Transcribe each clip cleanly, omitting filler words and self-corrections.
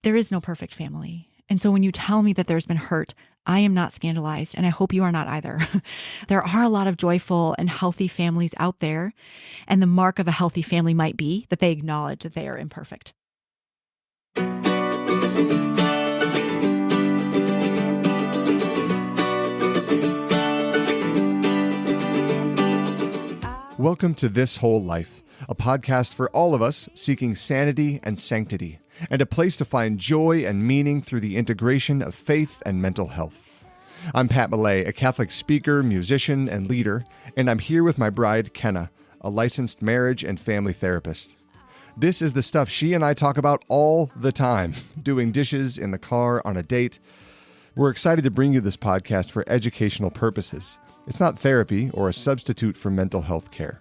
There is no perfect family. And so when you tell me that there's been hurt, I am not scandalized, and I hope you are not either. There are a lot of joyful and healthy families out there, and the mark of a healthy family might be that they acknowledge that they are imperfect. Welcome to This Whole Life, a podcast for all of us seeking sanity and sanctity, and a place to find joy and meaning through the integration of faith and mental health. I'm Pat Millay, a Catholic speaker, musician, and leader, and I'm here with my bride, Kenna, a licensed marriage and family therapist. This is the stuff she and I talk about all the time, doing dishes in the car, on a date. We're excited to bring you this podcast for educational purposes. It's not therapy or a substitute for mental health care.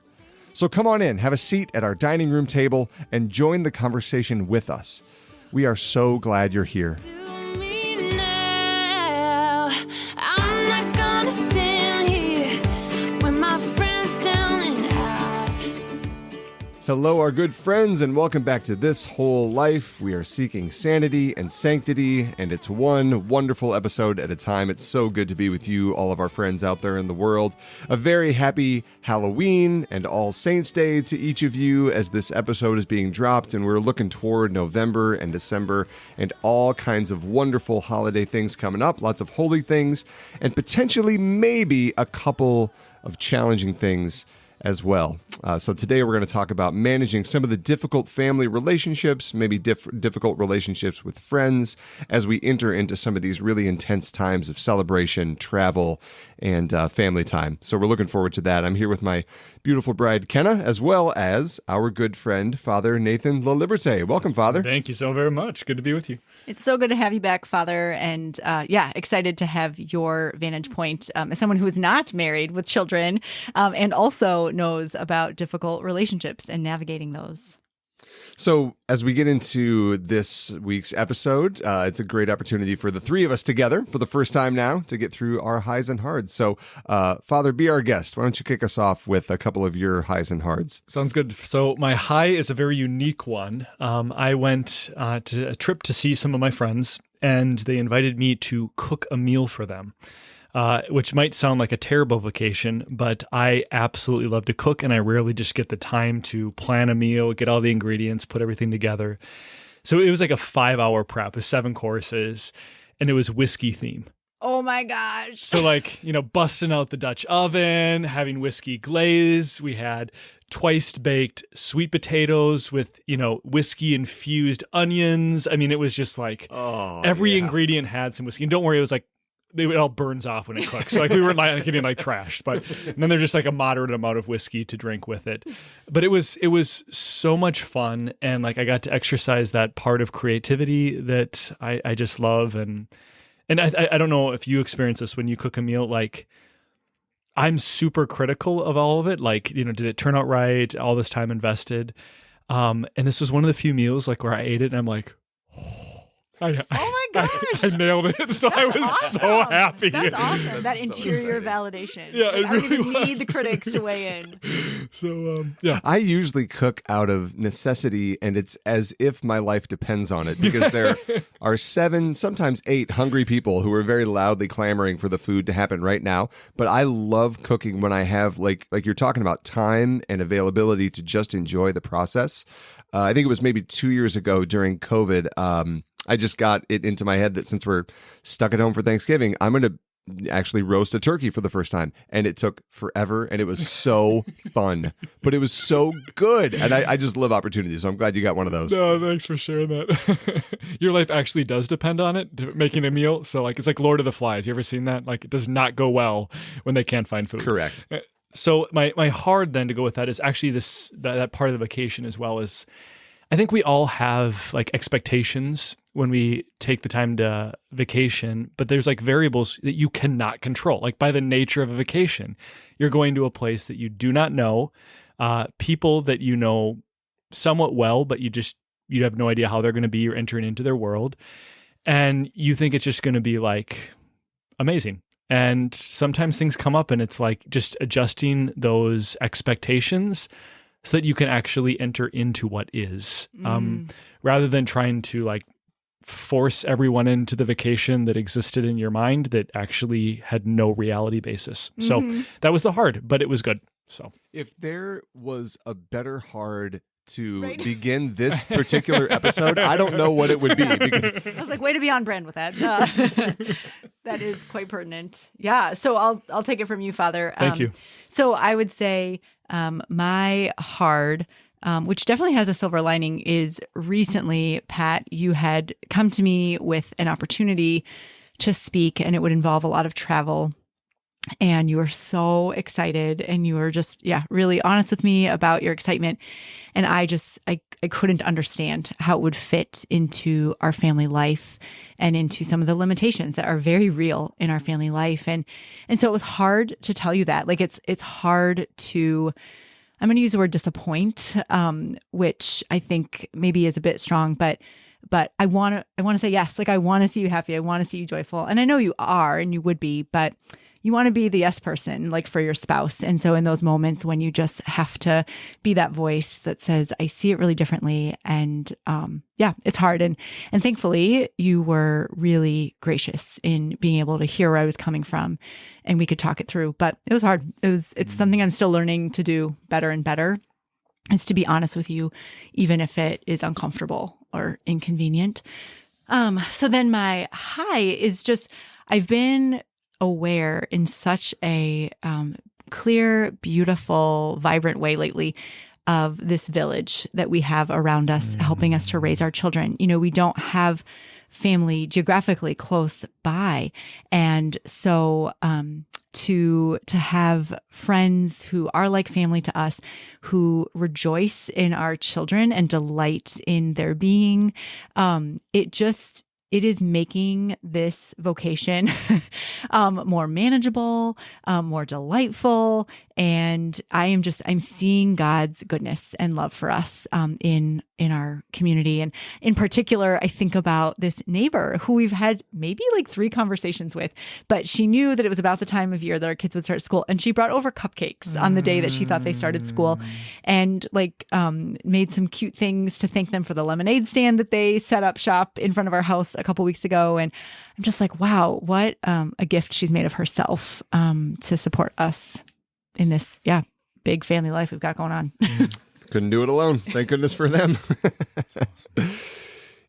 So come on in, have a seat at our dining room table, and join the conversation with us. We are so glad you're here. Hello, our good friends, and welcome back to This Whole Life. We are seeking sanity and sanctity, and it's one wonderful episode at a time. It's so good to be with you, all of our friends out there in the world. A very happy Halloween and All Saints Day to each of you as this episode is being dropped, and we're looking toward November and December and all kinds of wonderful holiday things coming up, lots of holy things, and potentially maybe a couple of challenging things as well. So today we're going to talk about managing some of the difficult family relationships, maybe difficult relationships with friends as we enter into some of these really intense times of celebration, travel, and family time. So we're looking forward to that. I'm here with my beautiful bride, Kenna, as well as our good friend, Father Nathan LaLiberte. Welcome, Father. Thank you so very much. Good to be with you. It's so good to have you back, Father, and excited to have your vantage point as someone who is not married with children and also knows about difficult relationships and navigating those. So as we get into this week's episode, it's a great opportunity for the three of us together for the first time now to get through our highs and hards. So, Father, be our guest. Why don't you kick us off with a couple of your highs and hards? Sounds good. So my high is a very unique one. I went to a trip to see some of my friends, and they invited me to cook a meal for them. Which might sound like a terrible vacation, but I absolutely love to cook, and I rarely just get the time to plan a meal, get all the ingredients, put everything together. So it was like a 5-hour prep with 7 courses, and it was whiskey theme. Oh my gosh. So busting out the Dutch oven, having whiskey glaze. We had twice baked sweet potatoes with, whiskey infused onions. I mean, it was just like every ingredient had some whiskey. And don't worry, it was like, it all burns off when it cooks. So we weren't getting trashed, but then there's just like a moderate amount of whiskey to drink with it. But it was so much fun, and I got to exercise that part of creativity that I just love. And I don't know if you experience this when you cook a meal. I'm super critical of all of it. Did it turn out right? All this time invested. And this was one of the few meals where I ate it and I'm like, oh my gosh. I nailed it. So I was awesome. so happy. That's awesome. That interior validation. Yeah, it I don't really even need the critics to weigh in. So, yeah. I usually cook out of necessity, and it's as if my life depends on it, because there are 7, sometimes 8 hungry people who are very loudly clamoring for the food to happen right now. But I love cooking when I have, like you're talking about, time and availability to just enjoy the process. I think it was maybe 2 years ago during COVID, I just got it into my head that since we're stuck at home for Thanksgiving, I'm going to actually roast a turkey for the first time. And it took forever, and it was so fun, but it was so good. And I just love opportunities. So I'm glad you got one of those. No, thanks for sharing that. Your life actually does depend on it, making a meal. So it's like Lord of the Flies. You ever seen that? It does not go well when they can't find food. Correct. So my hard then to go with that is actually that part of the vacation as well as I think we all have expectations when we take the time to vacation, but there's variables that you cannot control. By the nature of a vacation, you're going to a place that you do not know, people that you know somewhat well, but you have no idea how they're going to be. You're entering into their world, and you think it's just going to be amazing. And sometimes things come up, and it's just adjusting those expectations so that you can actually enter into what is, rather than trying to force everyone into the vacation that existed in your mind that actually had no reality basis. So that was the hard, but it was good. So if there was a better hard to Right. begin this particular episode, I don't know what it would be, because I was like, way to be on brand with that. That is quite pertinent. Yeah. So I'll take it from you, Father. Thank you. So I would say my hard, which definitely has a silver lining, is recently, Pat, you had come to me with an opportunity to speak, and it would involve a lot of travel. And you were so excited, and you were just, really honest with me about your excitement. And I couldn't understand how it would fit into our family life and into some of the limitations that are very real in our family life. And so it was hard to tell you that. Like it's hard to, I'm going to use the word disappoint, which I think maybe is a bit strong, but I want to say yes. Like I want to see you happy. I want to see you joyful. And I know you are, and you would be, but you want to be the yes person, like for your spouse. And so in those moments when you just have to be that voice that says, I see it really differently. And it's hard. And thankfully you were really gracious in being able to hear where I was coming from, and we could talk it through, but it was hard. It's something I'm still learning to do better and better, is to be honest with you, even if it is uncomfortable or inconvenient. So then my high is just, I've been aware in such a clear, beautiful, vibrant way lately of this village that we have around us, helping us to raise our children. You know, we don't have family geographically close by. And so to have friends who are like family to us, who rejoice in our children and delight in their being, it is making this vocation more manageable, more delightful. And I'm seeing God's goodness and love for us in our community. And in particular, I think about this neighbor who we've had maybe like 3 conversations with, but she knew that it was about the time of year that our kids would start school. And she brought over cupcakes on the day that she thought they started school, and made some cute things to thank them for the lemonade stand that they set up shop in front of our house a couple weeks ago. And I'm just like, wow, what a gift she's made of herself to support us in this, big family life we've got going on. couldn't do it alone. Thank goodness for them.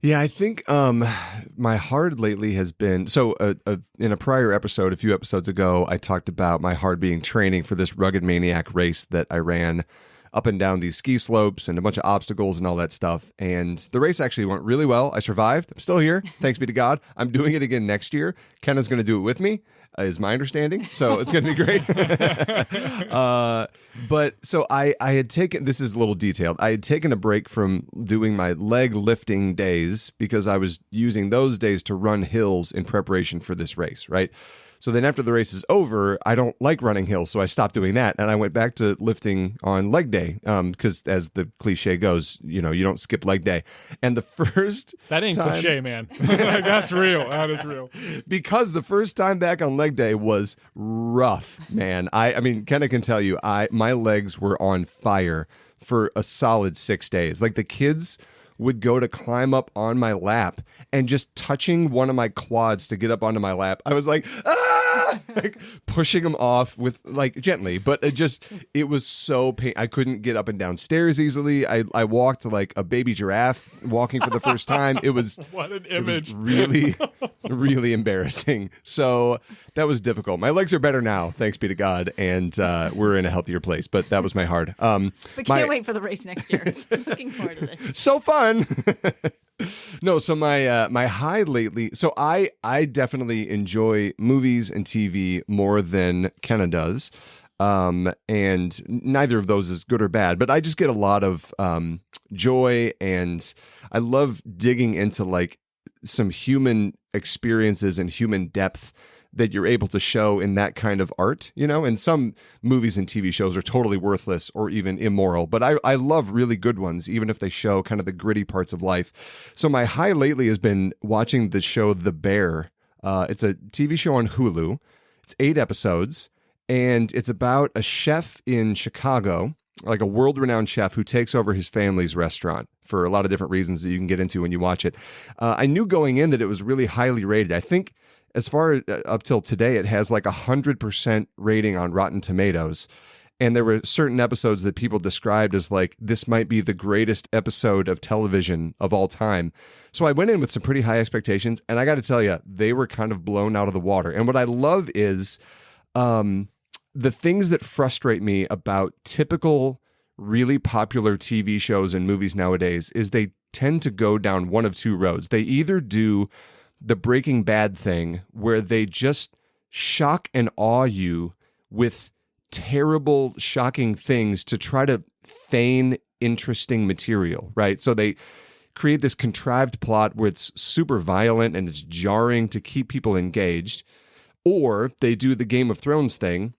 Yeah, I think my hard lately has been, in a prior episode, a few episodes ago, I talked about my hard being training for this rugged maniac race that I ran up and down these ski slopes and a bunch of obstacles and all that stuff. And the race actually went really well. I survived. I'm still here. Thanks be to God. I'm doing it again next year. Kenna's going to do it with me, is my understanding. So it's going to be great. But so I had taken, this is a little detailed, I had taken a break from doing my leg lifting days because I was using those days to run hills in preparation for this race, right? So then after the race is over, I don't like running hills, so I stopped doing that, and I went back to lifting on leg day, because as the cliche goes, you don't skip leg day. And the first That ain't time, cliche, man. That's real. That is real. because the first time back on leg day was rough, man. I mean, Kenna can tell you, my legs were on fire for a solid 6 days. Like the kids would go to climb up on my lap, and just touching one of my quads to get up onto my lap, I was like, like pushing them off with gently, but it was so pain. I couldn't get up and down stairs easily. I walked like a baby giraffe walking for the first time. It was What an image. It was really, really embarrassing. So that was difficult. My legs are better now, thanks be to God, and we're in a healthier place. But that was my hard. But can't wait for the race next year. Looking forward to this. So fun. No, so my high lately, so I definitely enjoy movies and TV more than Kenna does. And neither of those is good or bad, but I just get a lot of joy, and I love digging into some human experiences and human depth that you're able to show in that kind of art, and some movies and TV shows are totally worthless or even immoral, but I love really good ones, even if they show kind of the gritty parts of life. So my high lately has been watching the show The Bear. It's a TV show on Hulu. It's 8 episodes, and it's about a chef in Chicago like a world-renowned chef who takes over his family's restaurant for a lot of different reasons that you can get into when you watch it. I knew going in that it was really highly rated. I think as far up till today, it has like 100% rating on Rotten Tomatoes. And there were certain episodes that people described as like, this might be the greatest episode of television of all time. So I went in with some pretty high expectations, and I got to tell you, they were kind of blown out of the water. And what I love is the things that frustrate me about typical, really popular TV shows and movies nowadays is they tend to go down one of two roads. They either do the Breaking Bad thing, where they just shock and awe you with terrible, shocking things to try to feign interesting material, right? So they create this contrived plot where it's super violent and it's jarring to keep people engaged. Or they do the Game of Thrones thing,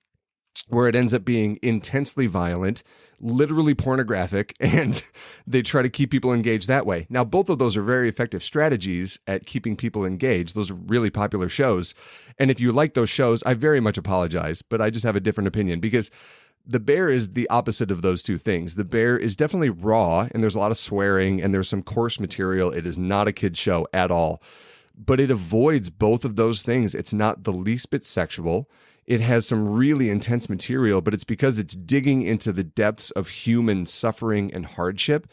where it ends up being intensely violent, literally pornographic, and they try to keep people engaged that way. Now, both of those are very effective strategies at keeping people engaged. Those are really popular shows. And if you like those shows, I very much apologize, but I just have a different opinion, because The Bear is the opposite of those two things. The Bear is definitely raw, and there's a lot of swearing, and there's some coarse material. It is not a kid's show at all, but it avoids both of those things. It's not the least bit sexual. It has some really intense material, but it's because it's digging into the depths of human suffering and hardship.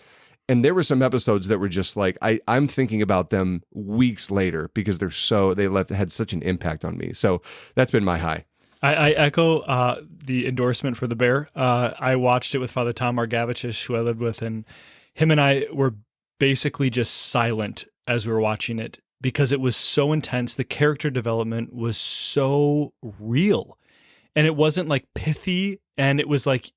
And there were some episodes that were just like, I'm thinking about them weeks later because had such an impact on me. So that's been my high. I echo the endorsement for The Bear. I watched it with Father Tom Margavicius, who I lived with, and him and I were basically just silent as we were watching it, because it was so intense. The character development was so real, and it wasn't like pithy, and it was like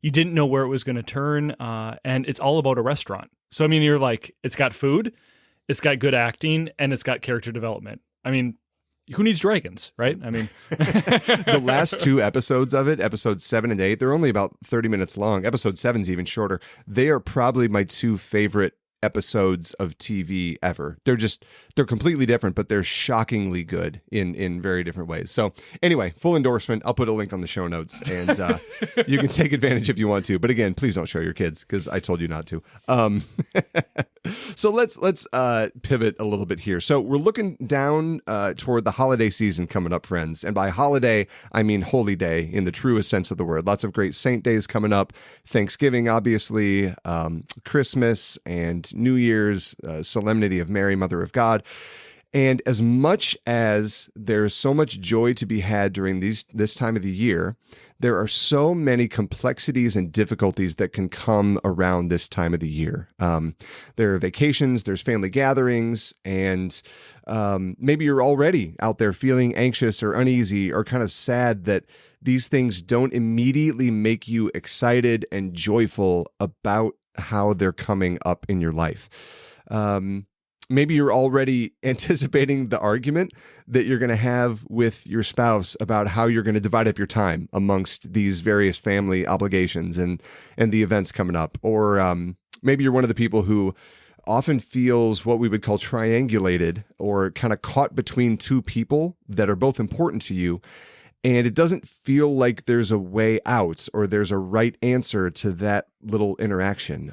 you didn't know where it was going to turn. And it's all about a restaurant. So, I mean, you're like, it's got food, it's got good acting, and it's got character development. I mean, who needs dragons, right? I mean, the last two episodes of it, episodes 7 and 8, they're only about 30 minutes long. Episode 7 is even shorter. They are probably my two favorite episodes of TV ever. They're completely different, but they're shockingly good in very different ways. So anyway, full endorsement. I'll put a link on the show notes, and you can take advantage if you want to. But again, please don't show your kids, because I told you not to. So let's pivot a little bit here. So we're looking down toward the holiday season coming up, friends. And by holiday, I mean holy day in the truest sense of the word. Lots of great saint days coming up. Thanksgiving, obviously, Christmas, and New Year's, Solemnity of Mary, Mother of God. And as much as there's so much joy to be had during this time of the year, there are so many complexities and difficulties that can come around this time of the year. There are vacations, there's family gatherings, and maybe you're already out there feeling anxious or uneasy or kind of sad that these things don't immediately make you excited and joyful about how they're coming up in your life. Maybe you're already anticipating the argument that you're going to have with your spouse about how you're going to divide up your time amongst these various family obligations and the events coming up. Or maybe you're one of the people who often feels what we would call triangulated, or kind of caught between two people that are both important to you. And it doesn't feel like there's a way out or there's a right answer to that little interaction.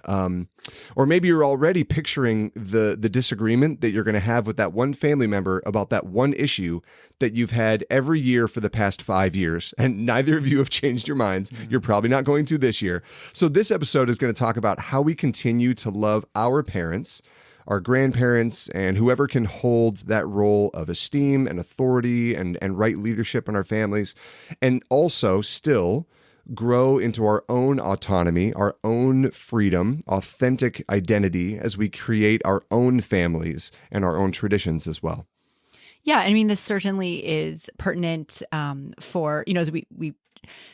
Or maybe you're already picturing the disagreement that you're going to have with that one family member about that one issue that you've had every year for the past 5 years. And neither of you have changed your minds. You're probably not going to this year. So this episode is going to talk about how we continue to love our parents, our grandparents, and whoever can hold that role of esteem and authority and right leadership in our families, and also still grow into our own autonomy, our own freedom, authentic identity as we create our own families and our own traditions as well. Yeah, I mean, this certainly is pertinent for, as we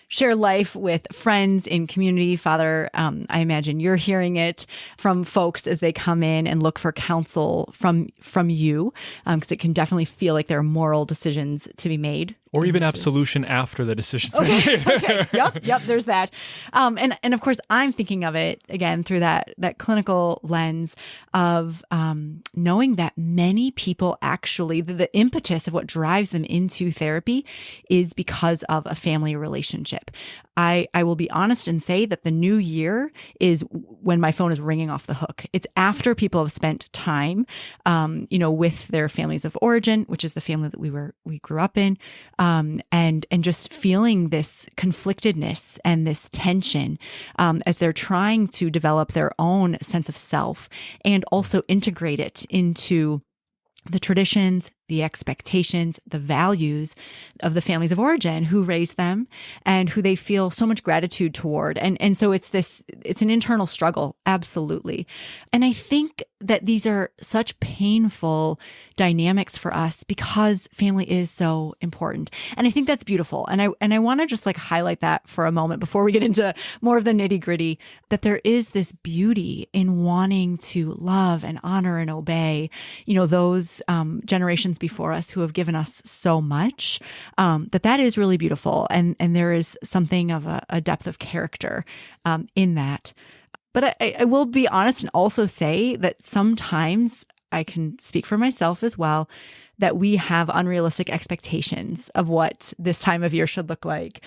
share life with friends in community. Father, I imagine you're hearing it from folks as they come in and look for counsel from you, because it can definitely feel like there are moral decisions to be made. Or even absolution after the decision's been made. Okay. Yep. There's that. And of course, I'm thinking of it again through that clinical lens of knowing that many people actually, the impetus of what drives them into therapy is because of a family relationship. I will be honest and say that the new year is when my phone is ringing off the hook. It's after people have spent time, with their families of origin, which is the family that we grew up in, and just feeling this conflictedness and this tension as they're trying to develop their own sense of self and also integrate it into the traditions, the expectations, the values of the families of origin who raised them and who they feel so much gratitude toward. And so it's an internal struggle. Absolutely. And I think that these are such painful dynamics for us because family is so important. And I think that's beautiful. And I want to just highlight that for a moment before we get into more of the nitty-gritty, that there is this beauty in wanting to love and honor and obey, those generations before us who have given us so much, that is really beautiful. And there is something of a depth of character in that. But I will be honest and also say that sometimes I can speak for myself as well, that we have unrealistic expectations of what this time of year should look like.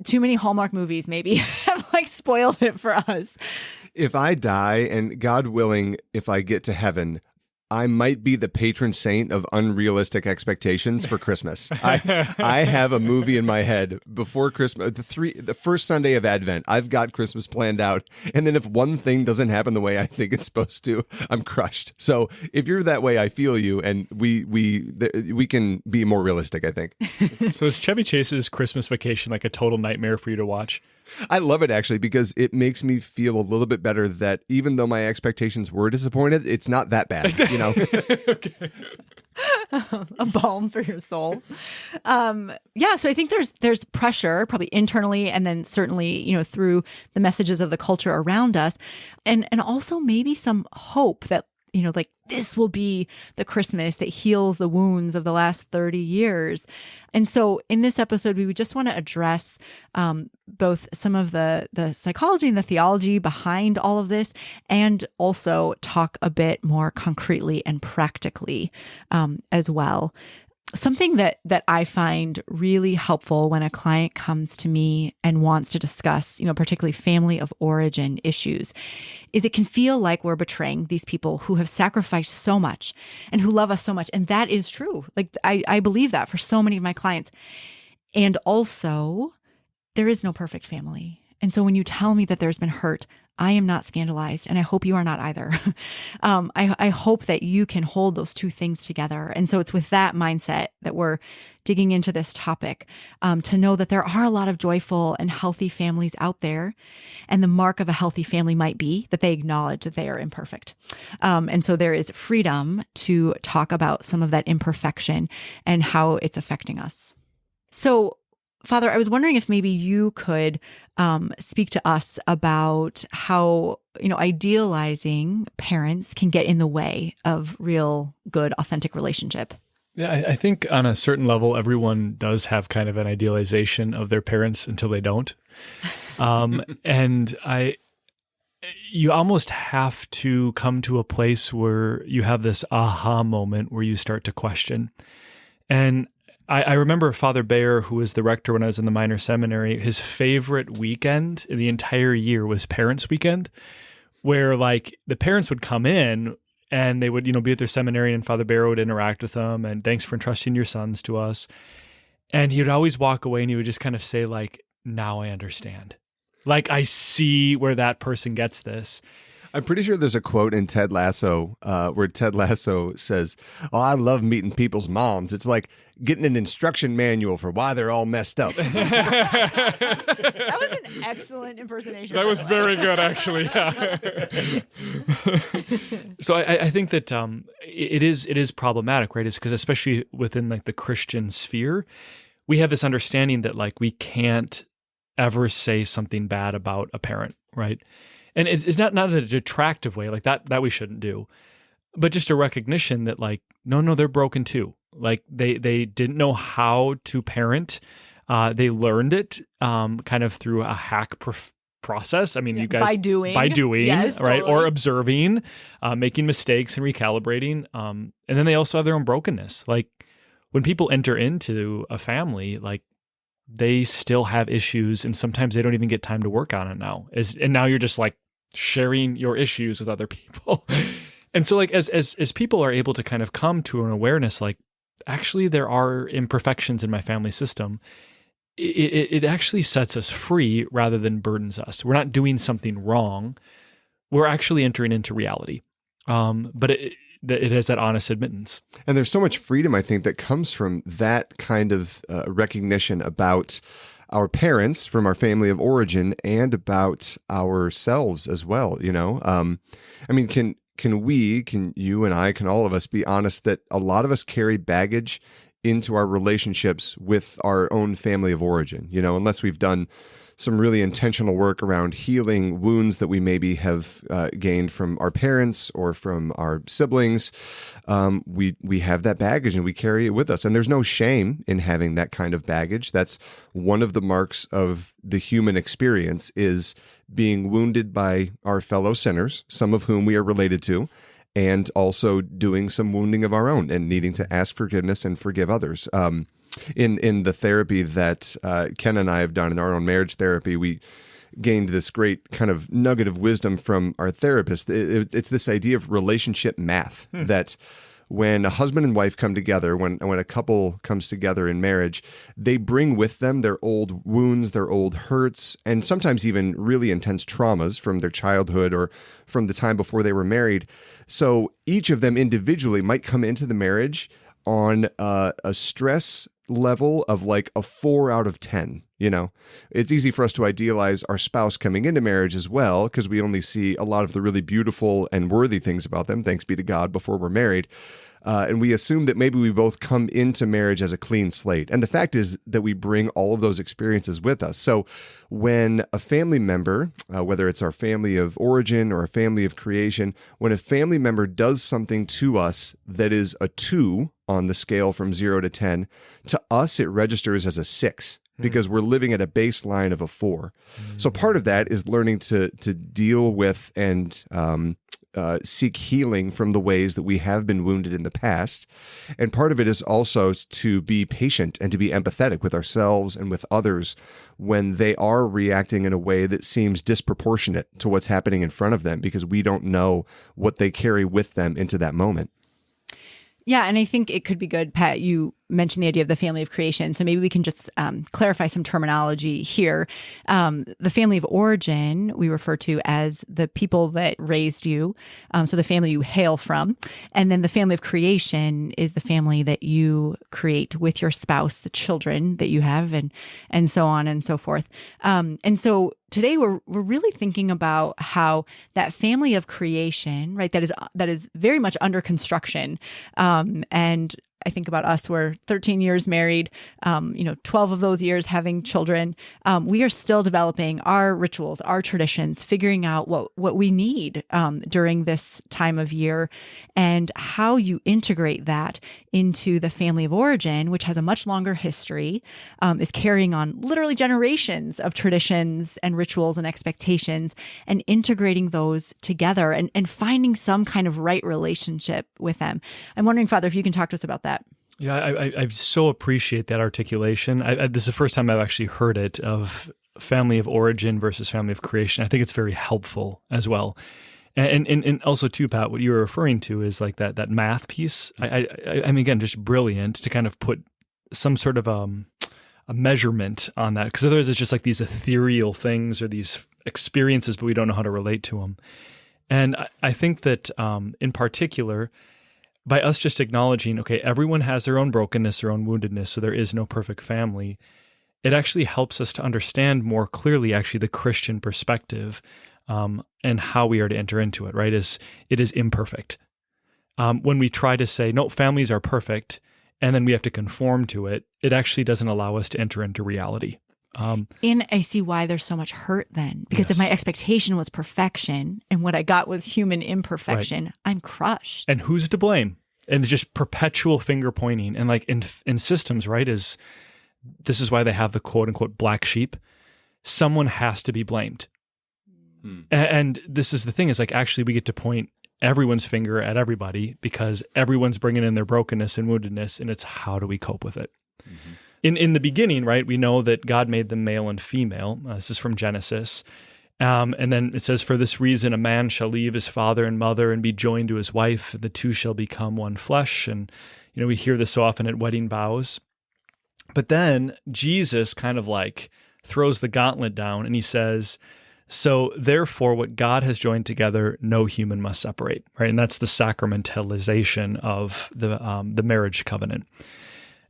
Too many Hallmark movies maybe have spoiled it for us. If I die, and God willing, if I get to heaven, I might be the patron saint of unrealistic expectations for Christmas. I have a movie in my head before Christmas, the first Sunday of Advent. I've got Christmas planned out, and then if one thing doesn't happen the way I think it's supposed to, I'm crushed. So if you're that way, I feel you, and we can be more realistic, I think. So is Chevy Chase's Christmas Vacation like a total nightmare for you to watch? I love it, actually, because it makes me feel a little bit better that even though my expectations were disappointed, it's not that bad, Okay. A balm for your soul. So I think there's pressure probably internally and then certainly, through the messages of the culture around us, and also maybe some hope that, this will be the Christmas that heals the wounds of the last 30 years. And so in this episode, we would just want to address both some of the psychology and the theology behind all of this, and also talk a bit more concretely and practically as well. Something that I find really helpful when a client comes to me and wants to discuss, particularly family of origin issues, is it can feel like we're betraying these people who have sacrificed so much and who love us so much. And that is true. I believe that for so many of my clients. And also, there is no perfect family. And so when you tell me that there's been hurt, I am not scandalized, and I hope you are not either. I hope that you can hold those two things together. And so it's with that mindset that we're digging into this topic, to know that there are a lot of joyful and healthy families out there. And the mark of a healthy family might be that they acknowledge that they are imperfect. And so there is freedom to talk about some of that imperfection and how it's affecting us. So, Father, I was wondering if maybe you could speak to us about how, idealizing parents can get in the way of real, good, authentic relationship. Yeah, I think on a certain level, everyone does have kind of an idealization of their parents until they don't. You almost have to come to a place where you have this aha moment where you start to question. And I remember Father Bayer, who was the rector when I was in the minor seminary, his favorite weekend in the entire year was Parents' Weekend, where the parents would come in and they would, be at their seminary, and Father Bayer would interact with them and thanks for entrusting your sons to us. And he would always walk away and he would just kind of say now I understand. I see where that person gets this. I'm pretty sure there's a quote in Ted Lasso where Ted Lasso says, "Oh, I love meeting people's moms. It's like getting an instruction manual for why they're all messed up." That was an excellent impersonation. That was very good, actually. Yeah. So I think that it is problematic, right? It's because especially within the Christian sphere, we have this understanding that we can't ever say something bad about a parent, right? And it's not in a detractive way that we shouldn't do, but just a recognition that no, they're broken too. They didn't know how to parent. They learned it kind of through a hack process. I mean, you guys by doing, yes, right? Totally. Or observing, making mistakes and recalibrating. And then they also have their own brokenness. When people enter into a family, they still have issues, and sometimes they don't even get time to work on it now. And now you're just like sharing your issues with other people. And so like as people are able to kind of come to an awareness, like actually there are imperfections in my family system, it actually sets us free rather than burdens us. We're not doing something wrong. We're actually entering into reality. But it has that honest admittance. And there's so much freedom, I think, that comes from that kind of recognition about our parents from our family of origin and about ourselves as well. I mean, can you and I, can all of us be honest that a lot of us carry baggage into our relationships with our own family of origin, unless we've done some really intentional work around healing wounds that we maybe have gained from our parents or from our siblings. We have that baggage and we carry it with us. And there's no shame in having that kind of baggage. That's one of the marks of the human experience, is being wounded by our fellow sinners, some of whom we are related to, and also doing some wounding of our own and needing to ask forgiveness and forgive others. In the therapy that Ken and I have done in our own marriage therapy, we gained this great kind of nugget of wisdom from our therapist. It's this idea of relationship math, that when a husband and wife come together, when a couple comes together in marriage, they bring with them their old wounds, their old hurts, and sometimes even really intense traumas from their childhood or from the time before they were married. So each of them individually might come into the marriage on a stress level of like a 4 out of 10. It's easy for us to idealize our spouse coming into marriage as well, because we only see a lot of the really beautiful and worthy things about them, thanks be to God, before we're married. And we assume that maybe we both come into marriage as a clean slate. And the fact is that we bring all of those experiences with us. So when a family member, whether it's our family of origin or a family of creation, when a family member does something to us that is a 2 on the scale from 0 to 10, to us it registers as a 6. Because we're living at a baseline of a 4. So part of that is learning to deal with and seek healing from the ways that we have been wounded in the past. And part of it is also to be patient and to be empathetic with ourselves and with others when they are reacting in a way that seems disproportionate to what's happening in front of them, because we don't know what they carry with them into that moment. Yeah, and I think it could be good, Pat, you mentioned the idea of the family of creation. So maybe we can just clarify some terminology here. The family of origin, we refer to as the people that raised you, so the family you hail from. And then the family of creation is the family that you create with your spouse, the children that you have, and so on and so forth. And so today we're really thinking about how that family of creation, right, that is very much under construction, and I think about us, we're 13 years married, 12 of those years having children. We are still developing our rituals, our traditions, figuring out what we need during this time of year, and how you integrate that into the family of origin, which has a much longer history, is carrying on literally generations of traditions and rituals and expectations, and integrating those together and finding some kind of right relationship with them. I'm wondering, Father, if you can talk to us about that. Yeah, I so appreciate that articulation. This is the first time I've actually heard it, of family of origin versus family of creation. I think it's very helpful as well. And also too, Pat, what you were referring to is like that math piece. I mean, again, just brilliant to kind of put some sort of a measurement on that, because otherwise it's just like these ethereal things or these experiences, but we don't know how to relate to them. And I think that in particular, by us just acknowledging, okay, everyone has their own brokenness, their own woundedness, so there is no perfect family, it actually helps us to understand more clearly actually the Christian perspective, and how we are to enter into it, right? It is imperfect. When we try to say, no, families are perfect, and then we have to conform to it, it actually doesn't allow us to enter into reality. And I see why there's so much hurt then, because if my expectation was perfection and what I got was human imperfection, right, I'm crushed. And who's to blame? And just perpetual finger pointing. And like in systems, right, this is why they have the quote unquote black sheep. Someone has to be blamed. And this is the thing, is like actually we get to point everyone's finger at everybody because everyone's bringing in their brokenness and woundedness, and it's how do we cope with it? in the beginning, right, we know that God made them male and female. This is from Genesis. And then it says, for this reason, a man shall leave his father and mother and be joined to his wife, and the two shall become one flesh. And, we hear this so often at wedding vows. But then Jesus kind of like throws the gauntlet down and he says, so therefore what God has joined together, no human must separate, right? And that's the sacramentalization of the marriage covenant.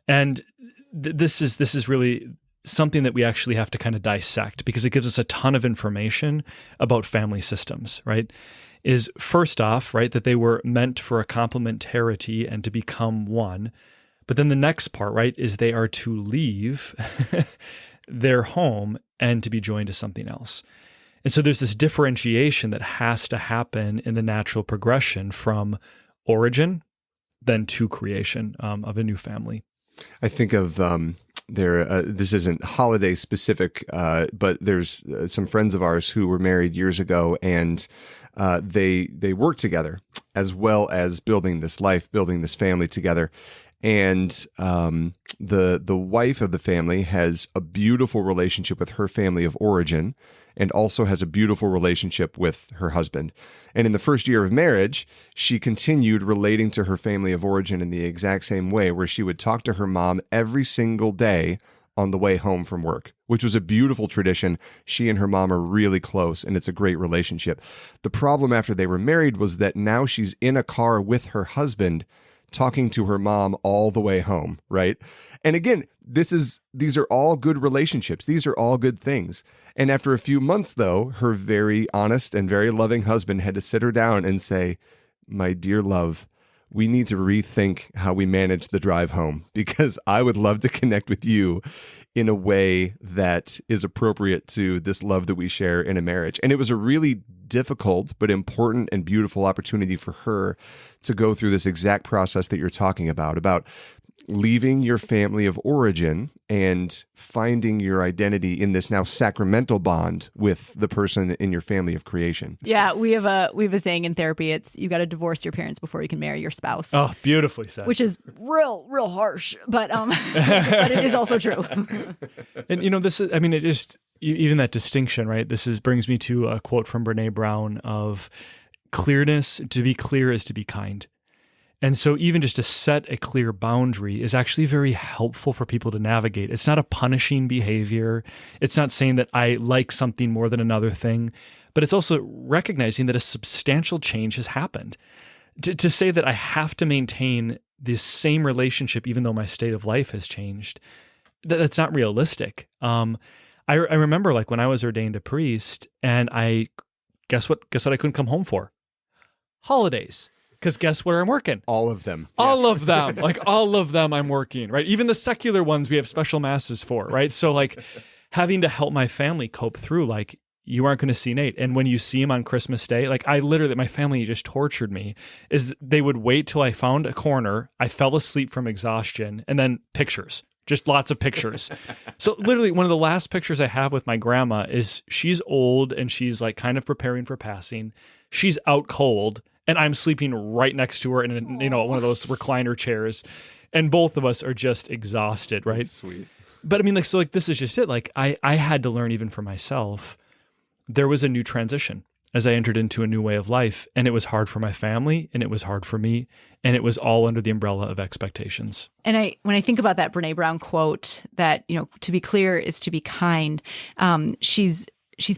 And this is really something that we actually have to kind of dissect, because it gives us a ton of information about family systems, right? Is first off, right, that they were meant for a complementarity and to become one. But then the next part, right, is they are to leave their home and to be joined to something else. And so there's this differentiation that has to happen in the natural progression from origin then to creation of a new family. I think of this isn't holiday specific, but there's some friends of ours who were married years ago, and they worked together as well as building this life, building this family together. And the wife of the family has a beautiful relationship with her family of origin, and also has a beautiful relationship with her husband. And in the first year of marriage, she continued relating to her family of origin in the exact same way, where she would talk to her mom every single day on the way home from work, which was a beautiful tradition. She and her mom are really close, and it's a great relationship. The problem after they were married was that now she's in a car with her husband talking to her mom all the way home, right? And again, these are all good relationships. These are all good things. And after a few months, though, her very honest and very loving husband had to sit her down and say, my dear love, we need to rethink how we manage the drive home, because I would love to connect with you in a way that is appropriate to this love that we share in a marriage. And it was a really difficult but important and beautiful opportunity for her to go through this exact process that you're talking about leaving your family of origin and finding your identity in this now sacramental bond with the person in your family of creation. Yeah, we have a saying in therapy. It's you got to divorce your parents before you can marry your spouse. Oh, beautifully said. Which is real harsh, but but it is also true. And this is, it just, even that distinction, right? Brings me to a quote from Brene Brown of clearness. To be clear is to be kind. And so even just to set a clear boundary is actually very helpful for people to navigate. It's not a punishing behavior. It's not saying that I like something more than another thing, but it's also recognizing that a substantial change has happened. To say that I have to maintain this same relationship even though my state of life has changed, that's not realistic. I remember like when I was ordained a priest, and guess what I couldn't come home for? Holidays. Because guess where I'm working? All of them. All of them. Like all of them I'm working, right? Even the secular ones we have special masses for, right? So like having to help my family cope through, like, you aren't going to see Nate. And when you see him on Christmas Day, like my family just tortured me, is they would wait till I found a corner, I fell asleep from exhaustion, and then pictures. Just lots of pictures. So literally one of the last pictures I have with my grandma is she's old and she's like kind of preparing for passing. She's out cold and I'm sleeping right next to her in one of those recliner chairs. And both of us are just exhausted, right? That's sweet. But this is just it. Like I had to learn even for myself, there was a new transition as I entered into a new way of life. And it was hard for my family and it was hard for me. And it was all under the umbrella of expectations. And when I think about that Brene Brown quote that, to be clear is to be kind, she's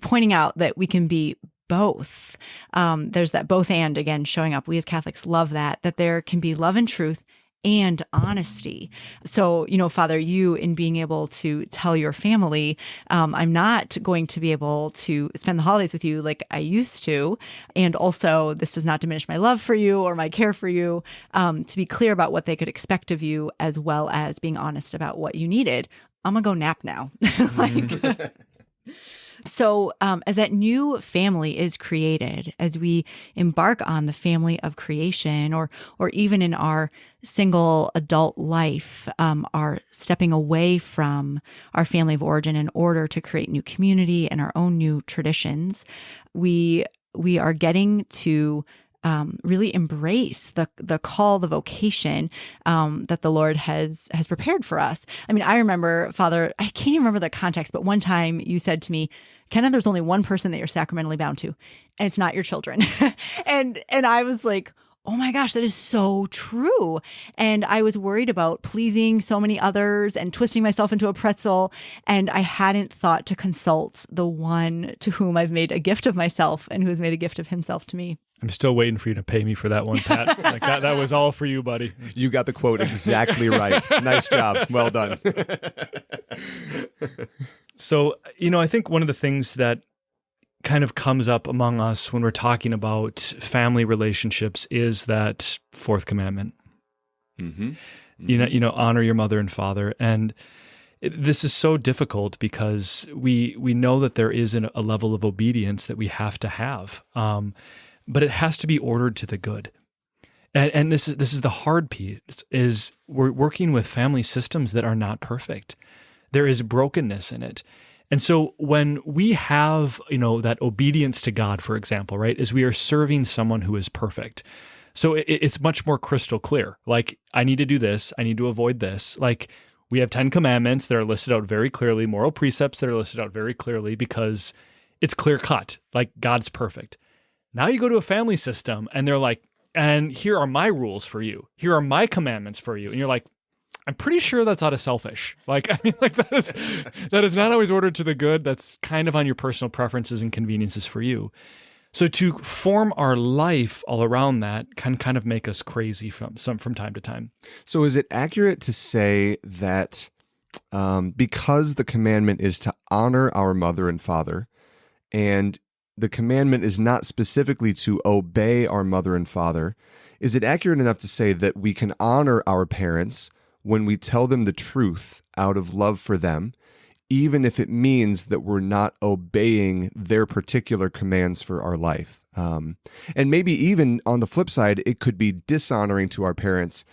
pointing out that we can be both. There's that both and, again, showing up. We as Catholics love that there can be love and truth and honesty. So, Father, you in being able to tell your family, I'm not going to be able to spend the holidays with you like I used to. And also, this does not diminish my love for you or my care for you, to be clear about what they could expect of you, as well as being honest about what you needed. I'm going to go nap now. So as that new family is created, as we embark on the family of creation, or even in our single adult life, are stepping away from our family of origin in order to create new community and our own new traditions, we are getting to really embrace the call, the vocation that the Lord has prepared for us. I mean, I remember, Father, I can't even remember the context, but one time you said to me, Kenna, there's only one person that you're sacramentally bound to, and it's not your children. and I was like, oh my gosh, that is so true. And I was worried about pleasing so many others and twisting myself into a pretzel. And I hadn't thought to consult the one to whom I've made a gift of myself and who has made a gift of himself to me. I'm still waiting for you to pay me for that one, Pat. Like that was all for you, buddy. You got the quote exactly right. Nice job. Well done. So, I think one of the things that kind of comes up among us when we're talking about family relationships is that fourth commandment. Mm-hmm. Mm-hmm. Honor your mother and father. And this is so difficult because we know that there is a level of obedience that we have to have, but it has to be ordered to the good. And this is the hard piece, is we're working with family systems that are not perfect. There is brokenness in it. And so when we have, that obedience to God, for example, right, is we are serving someone who is perfect. So it's much more crystal clear. Like, I need to do this. I need to avoid this. Like, we have 10 commandments that are listed out very clearly, moral precepts that are listed out very clearly because it's clear cut, like God's perfect. Now you go to a family system and they're like, and here are my rules for you. Here are my commandments for you. And you're like, I'm pretty sure that's out of selfish. That is not always ordered to the good. That's kind of on your personal preferences and conveniences for you. So to form our life all around that can kind of make us crazy from time to time. So is it accurate to say that because the commandment is to honor our mother and father, and the commandment is not specifically to obey our mother and father, is it accurate enough to say that we can honor our parents when we tell them the truth out of love for them, even if it means that we're not obeying their particular commands for our life? And maybe even on the flip side, it could be dishonoring to our parents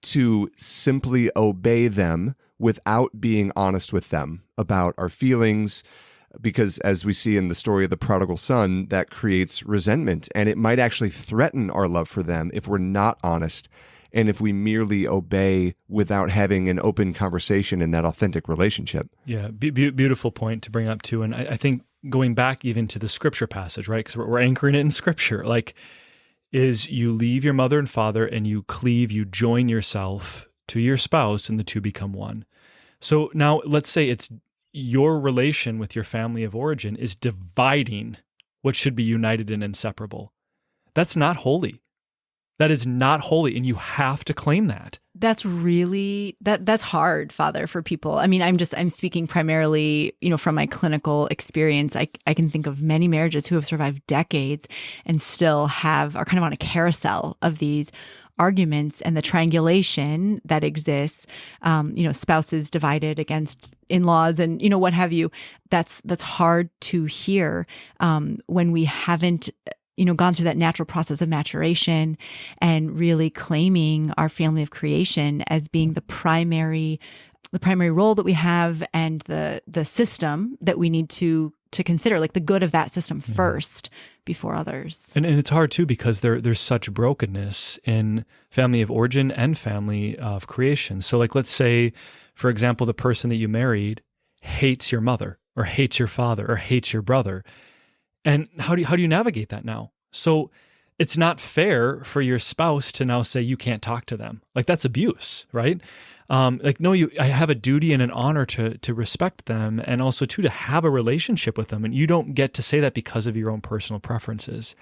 to simply obey them without being honest with them about our feelings, because as we see in the story of the prodigal son, that creates resentment, and it might actually threaten our love for them if we're not honest and if we merely obey without having an open conversation in that authentic relationship. Yeah, beautiful point to bring up too. And I think going back even to the scripture passage, right? Because we're anchoring it in scripture, is you leave your mother and father and you join yourself to your spouse and the two become one. So now let's say it's your relation with your family of origin is dividing what should be united and inseparable. That's not holy. That is not holy, and you have to claim that. That's really, that's hard, Father, for people. I mean, I'm speaking primarily, from my clinical experience. I can think of many marriages who have survived decades and still are kind of on a carousel of these arguments and the triangulation that exists, spouses divided against in-laws and, what have you. That's hard to hear when we haven't gone through that natural process of maturation and really claiming our family of creation as being the primary role that we have and the system that we need to consider, like the good of that system first before others. And it's hard too because there's such brokenness in family of origin and family of creation. So let's say, for example, the person that you married hates your mother or hates your father or hates your brother. And how do you navigate that now? So it's not fair for your spouse to now say you can't talk to them. That's abuse, right? No, I have a duty and an honor to respect them, and also too to have a relationship with them. And you don't get to say that because of your own personal preferences.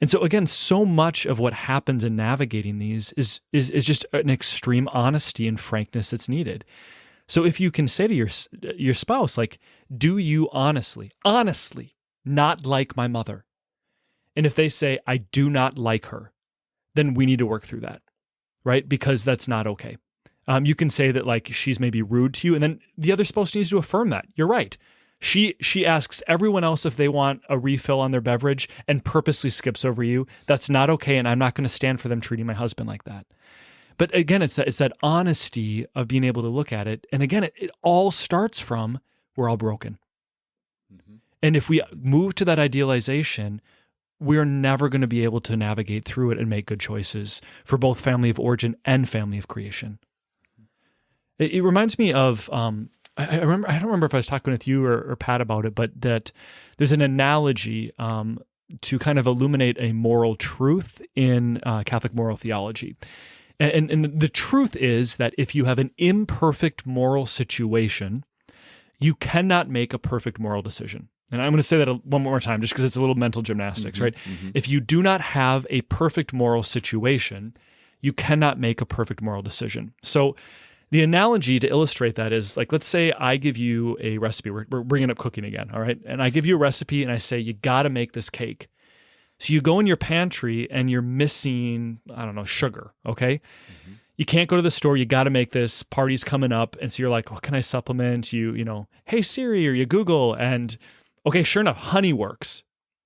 And so again, so much of what happens in navigating these is just an extreme honesty and frankness that's needed. So if you can say to your spouse, do you honestly not like my mother? And if they say, I do not like her, then we need to work through that, right? Because that's not okay. You can say that she's maybe rude to you, and then the other spouse needs to affirm that. You're right. She asks everyone else if they want a refill on their beverage and purposely skips over you. That's not okay, and I'm not going to stand for them treating my husband like that. But again, it's that honesty of being able to look at it. And again, it all starts from we're all broken. Mm-hmm. And if we move to that idealization, we're never going to be able to navigate through it and make good choices for both family of origin and family of creation. It reminds me of, I don't remember if I was talking with you or Pat about it, but that there's an analogy to kind of illuminate a moral truth in Catholic moral theology. And the truth is that if you have an imperfect moral situation, you cannot make a perfect moral decision. And I'm going to say that one more time just because it's a little mental gymnastics, right? Mm-hmm. If you do not have a perfect moral situation, you cannot make a perfect moral decision. So the analogy to illustrate that is like, let's say I give you a recipe. We're bringing up cooking again, all right? And I give you a recipe and I say, you got to make this cake. So you go in your pantry and you're missing, I don't know, sugar, okay? Mm-hmm. You can't go to the store. You got to make this. Party's coming up. And so you're like, what can I supplement? You know, hey Siri, or you Google, and okay, sure enough, honey works.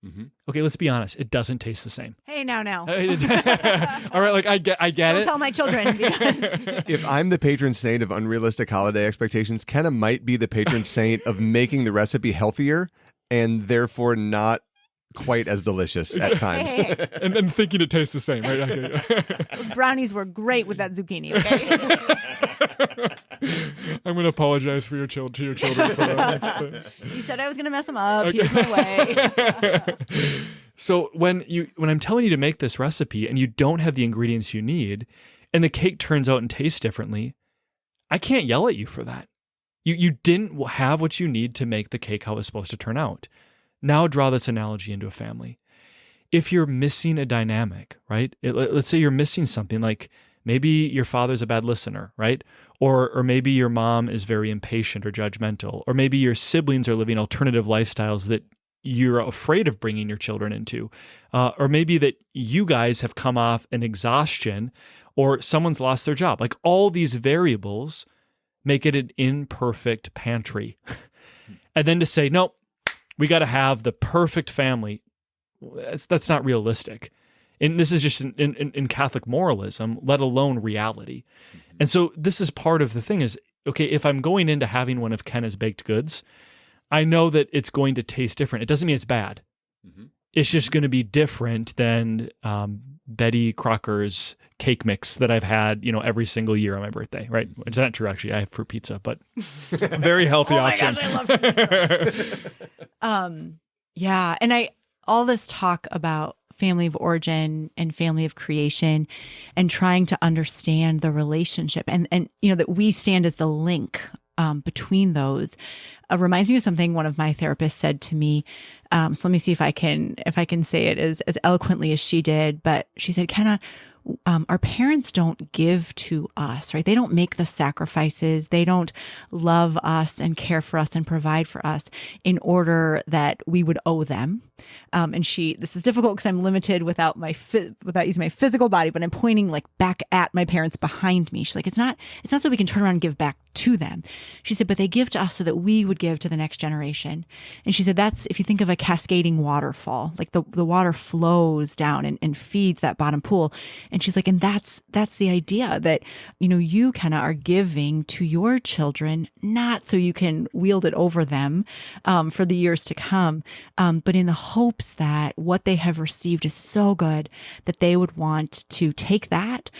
Mm-hmm. Okay, let's be honest. It doesn't taste the same. Hey, now. All right, like I get Don't it. tell my children. Because... If I'm the patron saint of unrealistic holiday expectations, Kenna might be the patron saint of making the recipe healthier and therefore not quite as delicious at times. Hey. And thinking it tastes the same, right? Okay. Those brownies were great with that zucchini, okay? I'm going to apologize for your to your children for that. You said I was going to mess them up. Okay. Here's my way. So when I'm telling you to make this recipe and you don't have the ingredients you need, and the cake turns out and tastes differently, I can't yell at you for that. You didn't have what you need to make the cake how it was supposed to turn out. Now draw this analogy into a family. If you're missing a dynamic, right? Let's say you're missing something, like maybe your father's a bad listener, right? Or maybe your mom is very impatient or judgmental, or maybe your siblings are living alternative lifestyles that you're afraid of bringing your children into, or maybe that you guys have come off an exhaustion, or someone's lost their job. Like all these variables make it an imperfect pantry. And then to say, no, we got to have the perfect family. That's not realistic. And this is just in Catholic moralism, let alone reality. Mm-hmm. And so this is part of the thing is, okay, if I'm going into having one of Kenna's baked goods, I know that it's going to taste different. It doesn't mean it's bad. Mm-hmm. It's just going to be different than Betty Crocker's cake mix that I've had, every single year on my birthday, right? It's not true, actually. I have fruit pizza, but very healthy option. Oh my gosh, I love fruit pizza. Yeah, and all this talk about family of origin and family of creation and trying to understand the relationship and that we stand as the link between those reminds me of something one of my therapists said to me. So let me see if I can say it as eloquently as she did. But she said, Kenna, our parents don't give to us, right? They don't make the sacrifices. They don't love us and care for us and provide for us in order that we would owe them. And this is difficult because I'm limited without using my physical body, but I'm pointing like back at my parents behind me. She's like, it's not so we can turn around and give back to them. She said, but they give to us so that we would give to the next generation. And she said, that's, if you think of a cascading waterfall, like the water flows down and feeds that bottom pool. And she's like, and that's the idea that, you kind of are giving to your children, not so you can wield it over them for the years to come, but in the hopes that what they have received is so good that they would want to take that,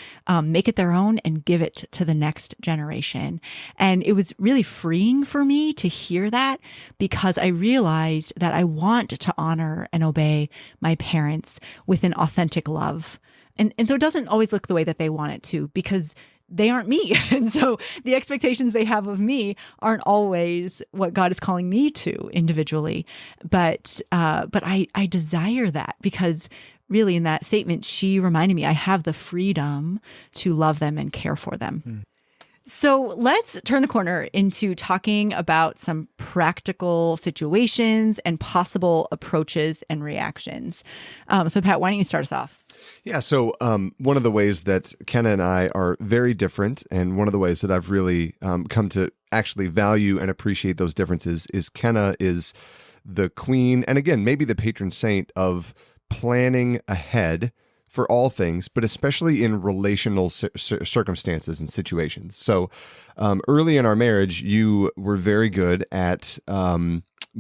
make it their own and give it to the next generation. And it was really freeing for me to hear that because I realized that I want to honor and obey my parents with an authentic love. And so it doesn't always look the way that they want it to because they aren't me. And so the expectations they have of me aren't always what God is calling me to individually. But I desire that because really in that statement, she reminded me I have the freedom to love them and care for them. Mm. So let's turn the corner into talking about some practical situations and possible approaches and reactions. So Pat, why don't you start us off? Yeah, so one of the ways that Kenna and I are very different, and one of the ways that I've really come to actually value and appreciate those differences is Kenna is the queen, and again, maybe the patron saint of planning ahead for all things, but especially in relational circumstances and situations. So early in our marriage, you were very good at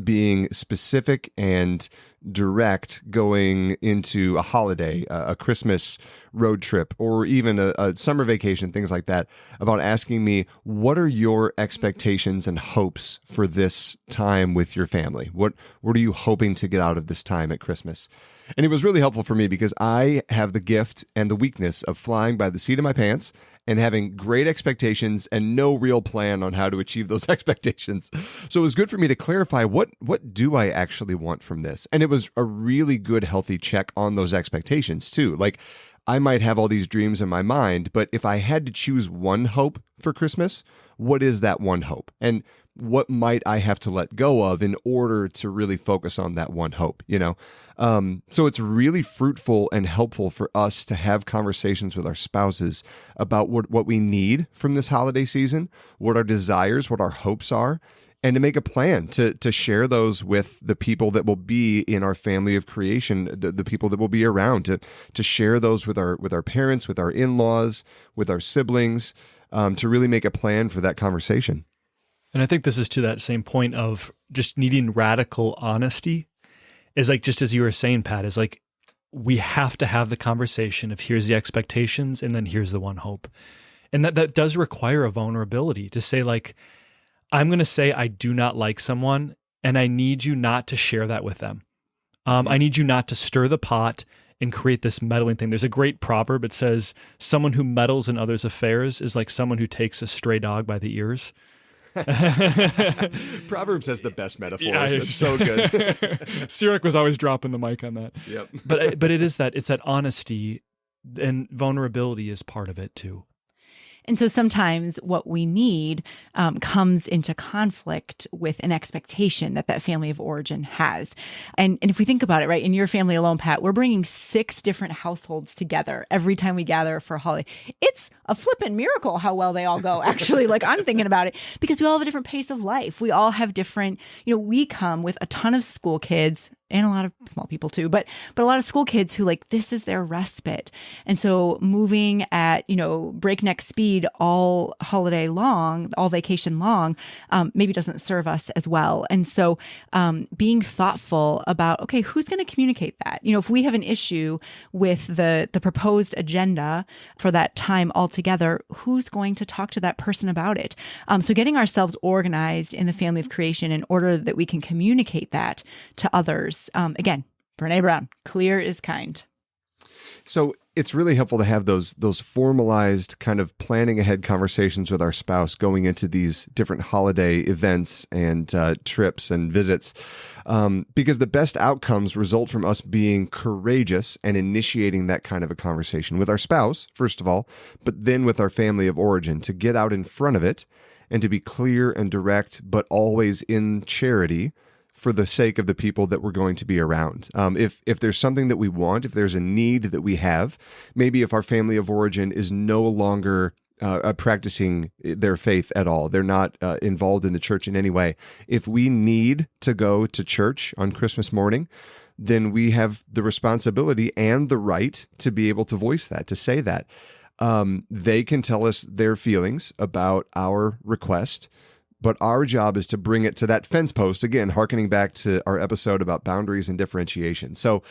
being specific and direct going into a holiday, a Christmas road trip, or even a summer vacation, things like that, about asking me, what are your expectations and hopes for this time with your family? What are you hoping to get out of this time at Christmas? And it was really helpful for me because I have the gift and the weakness of flying by the seat of my pants and having great expectations and no real plan on how to achieve those expectations. So it was good for me to clarify what do I actually want from this? And it was a really good, healthy check on those expectations too. Like, I might have all these dreams in my mind, but if I had to choose one hope for Christmas, what is that one hope? And what might I have to let go of in order to really focus on that one hope, you know? So it's really fruitful and helpful for us to have conversations with our spouses about what we need from this holiday season, what our desires, what our hopes are, and to make a plan to share those with the people that will be in our family of creation, the people that will be around, to share those with our parents, with our in-laws, with our siblings, to really make a plan for that conversation. And I think this is to that same point of just needing radical honesty, is like, just as you were saying, Pat, is like, we have to have the conversation of here's the expectations and then here's the one hope. And that does require a vulnerability to say, like, I'm going to say I do not like someone and I need you not to share that with them. I need you not to stir the pot and create this meddling thing. There's a great proverb. It says, someone who meddles in others' affairs is like someone who takes a stray dog by the ears. Proverbs has the best metaphors. Yeah, it's so good. Sirak was always dropping the mic on that. Yep. But it's that honesty, and vulnerability is part of it too. And so sometimes what we need comes into conflict with an expectation that family of origin has. And if we think about it, right, in your family alone, Pat, we're bringing 6 different households together every time we gather for a holiday. It's a flippin' miracle how well they all go, actually. Like, I'm thinking about it, because we all have a different pace of life. We all have different, we come with a ton of school kids, and a lot of small people too, but a lot of school kids who, like, this is their respite. And so moving at, breakneck speed all holiday long, all vacation long, maybe doesn't serve us as well. And so being thoughtful about, okay, who's going to communicate that? If we have an issue with the proposed agenda for that time altogether, who's going to talk to that person about it? So getting ourselves organized in the family of creation in order that we can communicate that to others. Again, Brene Brown, clear is kind. So it's really helpful to have those formalized kind of planning ahead conversations with our spouse going into these different holiday events and trips and visits, because the best outcomes result from us being courageous and initiating that kind of a conversation with our spouse, first of all, but then with our family of origin, to get out in front of it and to be clear and direct, but always in charity, for the sake of the people that we're going to be around. If there's something that we want, if there's a need that we have, maybe if our family of origin is no longer practicing their faith at all, they're not involved in the church in any way. If we need to go to church on Christmas morning, then we have the responsibility and the right to be able to voice that, to say that. They can tell us their feelings about our request, but our job is to bring it to that fence post, again, hearkening back to our episode about boundaries and differentiation. So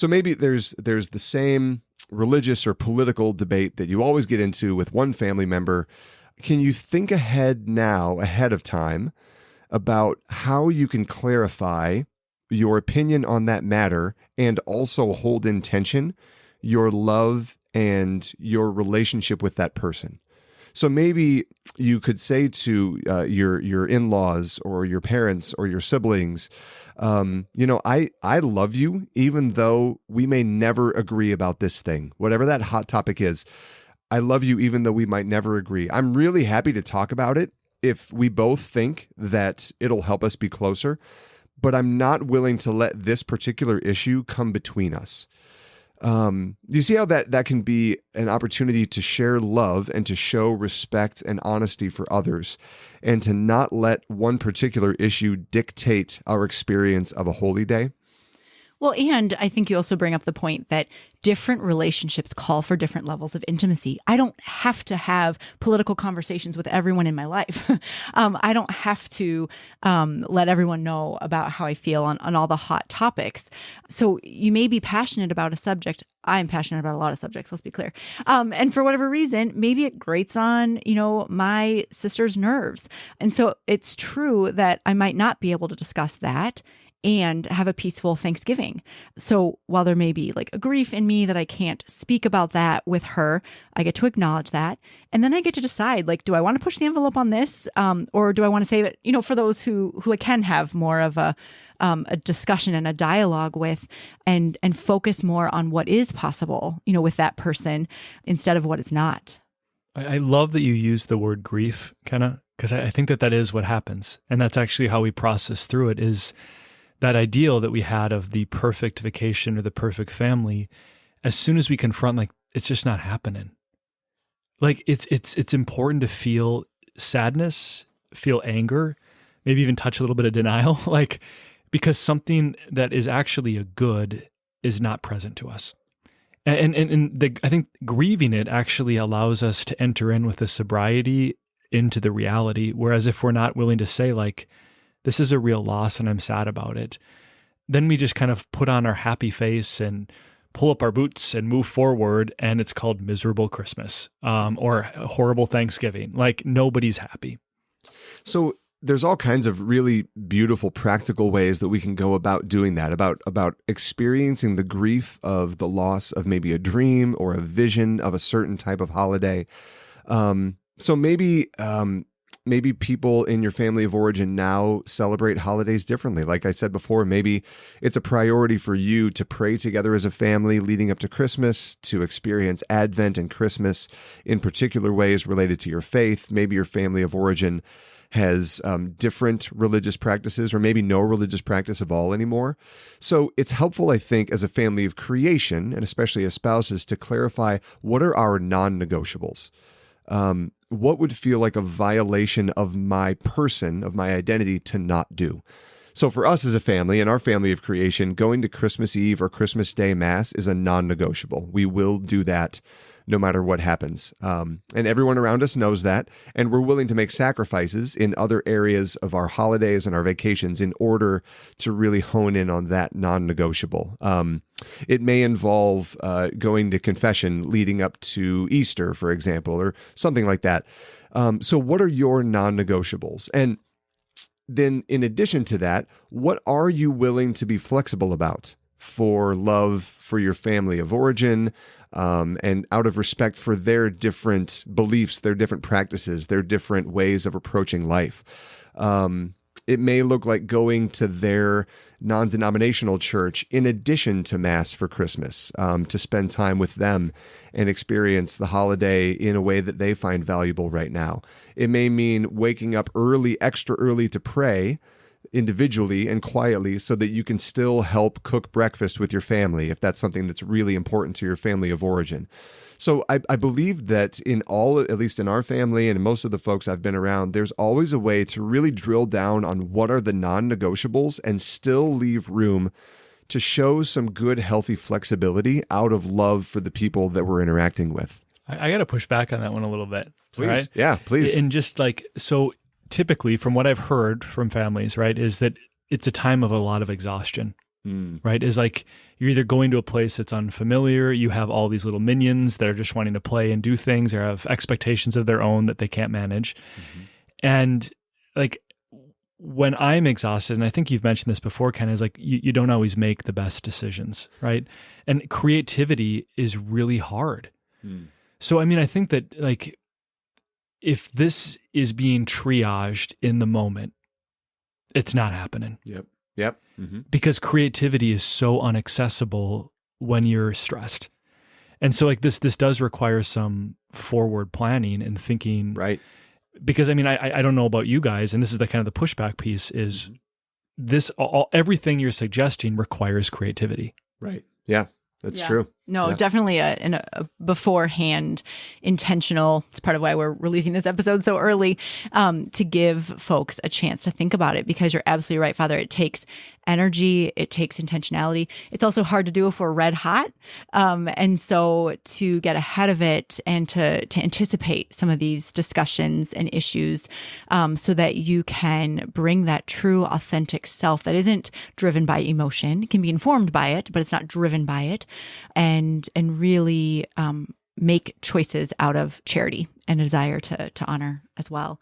maybe there's the same religious or political debate that you always get into with one family member. Can you think ahead of time, about how you can clarify your opinion on that matter and also hold in tension your love and your relationship with that person? So maybe you could say to your in-laws or your parents or your siblings, I love you, even though we may never agree about this thing, whatever that hot topic is. I love you, even though we might never agree. I'm really happy to talk about it if we both think that it'll help us be closer, but I'm not willing to let this particular issue come between us. You see how that can be an opportunity to share love and to show respect and honesty for others, and to not let one particular issue dictate our experience of a holy day? Well, and I think you also bring up the point that different relationships call for different levels of intimacy. I don't have to have political conversations with everyone in my life. I don't have to let everyone know about how I feel on all the hot topics. So you may be passionate about a subject. I'm passionate about a lot of subjects, let's be clear. And for whatever reason, maybe it grates on, my sister's nerves. And so it's true that I might not be able to discuss that and have a peaceful Thanksgiving. So while there may be like a grief in me that I can't speak about that with her, I get to acknowledge that. And then I get to decide, like, do I want to push the envelope on this? Or do I want to save it, for those who I can have more of a discussion and a dialogue with and focus more on what is possible, with that person instead of what is not. I love that you use the word grief, Kenna, because I think that is what happens. And that's actually how we process through it, is that ideal that we had of the perfect vacation or the perfect family. As soon as we confront, like, it's just not happening. Like, it's important to feel sadness, feel anger, maybe even touch a little bit of denial, like, because something that is actually a good is not present to us. I think grieving it actually allows us to enter in with a sobriety into the reality. Whereas if we're not willing to say, like, this is a real loss and I'm sad about it, then we just kind of put on our happy face and pull up our boots and move forward. And it's called miserable Christmas or horrible Thanksgiving. Like, nobody's happy. So there's all kinds of really beautiful practical ways that we can go about doing that, about experiencing the grief of the loss of maybe a dream or a vision of a certain type of holiday. So maybe people in your family of origin now celebrate holidays differently. Like I said before, maybe it's a priority for you to pray together as a family leading up to Christmas, to experience Advent and Christmas in particular ways related to your faith. Maybe your family of origin has different religious practices, or maybe no religious practice of all anymore. So it's helpful, I think, as a family of creation, and especially as spouses, to clarify what are our non-negotiables. What would feel like a violation of my person, of my identity, to not do? So for us as a family, in our family of creation, going to Christmas Eve or Christmas Day Mass is a non-negotiable. We will do that no matter what happens. And everyone around us knows that, and we're willing to make sacrifices in other areas of our holidays and our vacations in order to really hone in on that non-negotiable. It may involve going to confession leading up to Easter, for example, or something like that. So what are your non-negotiables? And then in addition to that, what are you willing to be flexible about for love for your family of origin, and out of respect for their different beliefs, their different practices, their different ways of approaching life? It may look like going to their non-denominational church in addition to Mass for Christmas, to spend time with them and experience the holiday in a way that they find valuable right now. It may mean waking up early, extra early to pray individually and quietly so that you can still help cook breakfast with your family if that's something that's really important to your family of origin. So I believe that in all, at least in our family and most of the folks I've been around, there's always a way to really drill down on what are the non-negotiables and still leave room to show some good, healthy flexibility out of love for the people that we're interacting with. I got to push back on that one a little bit. Please. Right? Yeah, please. And just like, so typically from what I've heard from families, right, is that it's a time of a lot of exhaustion. Right? Is like you're either going to a place that's unfamiliar, you have all these little minions that are just wanting to play and do things or have expectations of their own that they can't manage. And like when I'm exhausted, and I think you've mentioned this before, Ken, is like you don't always make the best decisions, right? And creativity is really hard. So, I mean, I think that like if this is being triaged in the moment, it's not happening. Yep. Because creativity is so inaccessible when you're stressed. And so like this does require some forward planning and thinking. Right. Because I mean, I don't know about you guys, and this is the kind of the pushback piece is everything you're suggesting requires creativity. Right. Yeah, that's true. No, Yeah. definitely a beforehand intentional. It's part of why we're releasing this episode so early, to give folks a chance to think about it, because you're absolutely right, Father. It takes energy. It takes intentionality. It's also hard to do if we're red hot. And so to get ahead of it and to anticipate some of these discussions and issues, so that you can bring that true, authentic self that isn't driven by emotion. It can be informed by it, but it's not driven by it. And really make choices out of charity and a desire to honor as well.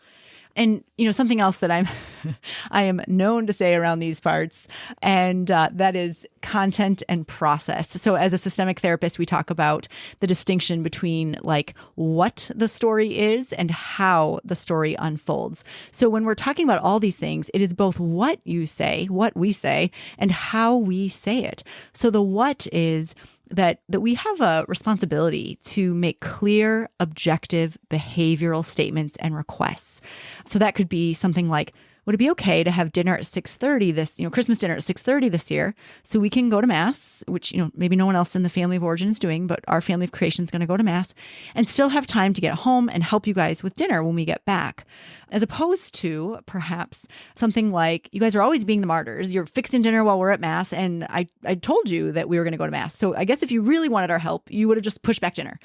And, something else that I am known to say around these parts, and that is content and process. So as a systemic therapist, we talk about the distinction between like what the story is and how the story unfolds. So when we're talking about all these things, it is both what you say, what we say, and how we say it. So the what is that we have a responsibility to make clear, objective behavioral statements and requests. So that could be something like, would it be okay to have dinner at 6:30 this, Christmas dinner at 6:30 this year, so we can go to Mass, which, maybe no one else in the family of origin is doing, but our family of creation is going to go to Mass and still have time to get home and help you guys with dinner when we get back. As opposed to perhaps something like, you guys are always being the martyrs. You're fixing dinner while we're at Mass, and I told you that we were going to go to Mass. So I guess if you really wanted our help, you would have just pushed back dinner.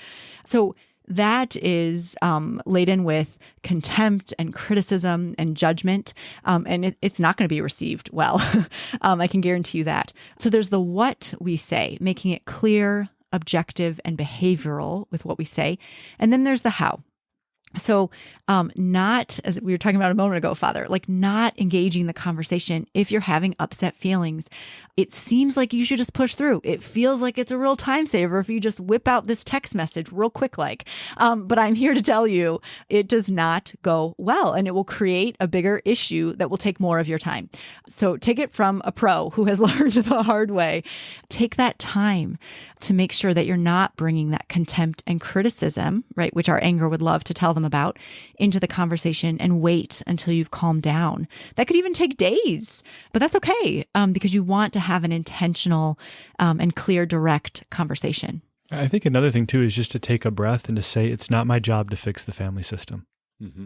So that is laden with contempt and criticism and judgment, and it's not going to be received well. I can guarantee you that. So there's the what we say, making it clear, objective, and behavioral with what we say. And then there's the how. So not, as we were talking about a moment ago, Father, like not engaging the conversation if you're having upset feelings. It seems like you should just push through. It feels like it's a real time saver if you just whip out this text message real quick but I'm here to tell you it does not go well, and it will create a bigger issue that will take more of your time. So take it from a pro who has learned the hard way. Take that time to make sure that you're not bringing that contempt and criticism, right, which our anger would love to tell them about, into the conversation, and wait until you've calmed down. That could even take days, but that's okay, because you want to have an intentional and clear, direct conversation. I think another thing too is just to take a breath and to say, it's not my job to fix the family system. Mm-hmm.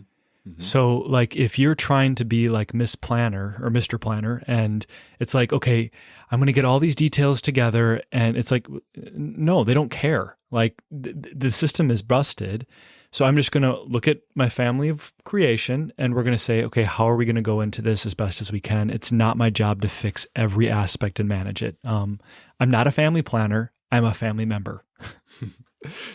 Mm-hmm. So like if you're trying to be like Miss Planner or Mr. Planner, and it's like, okay, I'm going to get all these details together, and it's like, no, they don't care. Like the system is busted. So I'm just going to look at my family of creation, and we're going to say, okay, how are we going to go into this as best as we can? It's not my job to fix every aspect and manage it. I'm not a family planner. I'm a family member.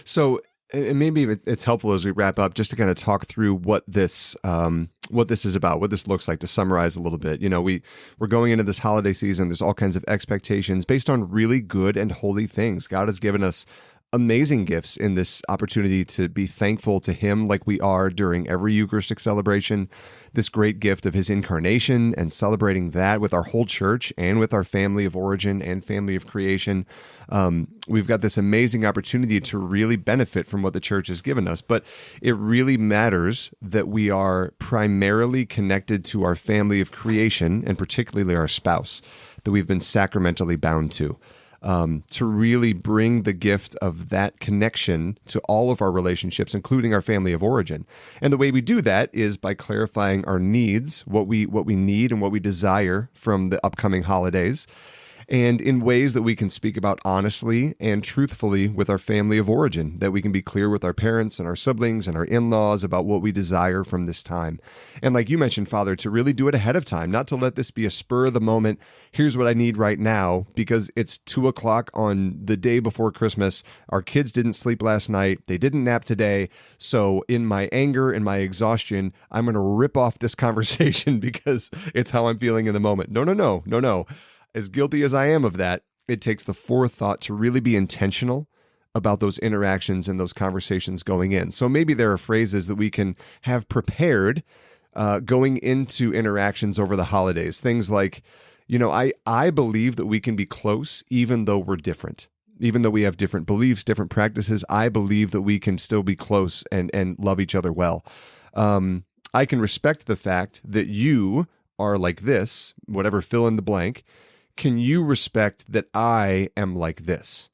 So, and maybe it's helpful as we wrap up just to kind of talk through what this is about, what this looks like, to summarize a little bit. We're going into this holiday season. There's all kinds of expectations based on really good and holy things. God has given us amazing gifts in this opportunity to be thankful to Him like we are during every Eucharistic celebration, this great gift of His incarnation, and celebrating that with our whole church and with our family of origin and family of creation. We've got this amazing opportunity to really benefit from what the church has given us, but it really matters that we are primarily connected to our family of creation, and particularly our spouse, that we've been sacramentally bound to really bring the gift of that connection to all of our relationships, including our family of origin. And the way we do that is by clarifying our needs, what we need and what we desire from the upcoming holidays, and in ways that we can speak about honestly and truthfully with our family of origin, that we can be clear with our parents and our siblings and our in-laws about what we desire from this time. And like you mentioned, Father, to really do it ahead of time, not to let this be a spur of the moment, here's what I need right now, because it's 2:00 on the day before Christmas. Our kids didn't sleep last night. They didn't nap today. So in my anger and my exhaustion, I'm going to rip off this conversation because it's how I'm feeling in the moment. No. As guilty as I am of that, it takes the forethought to really be intentional about those interactions and those conversations going in. So maybe there are phrases that we can have prepared going into interactions over the holidays. Things like, I believe that we can be close even though we're different. Even though we have different beliefs, different practices, I believe that we can still be close and love each other well. I can respect the fact that you are like this, whatever, fill in the blank. Can you respect that I am like this?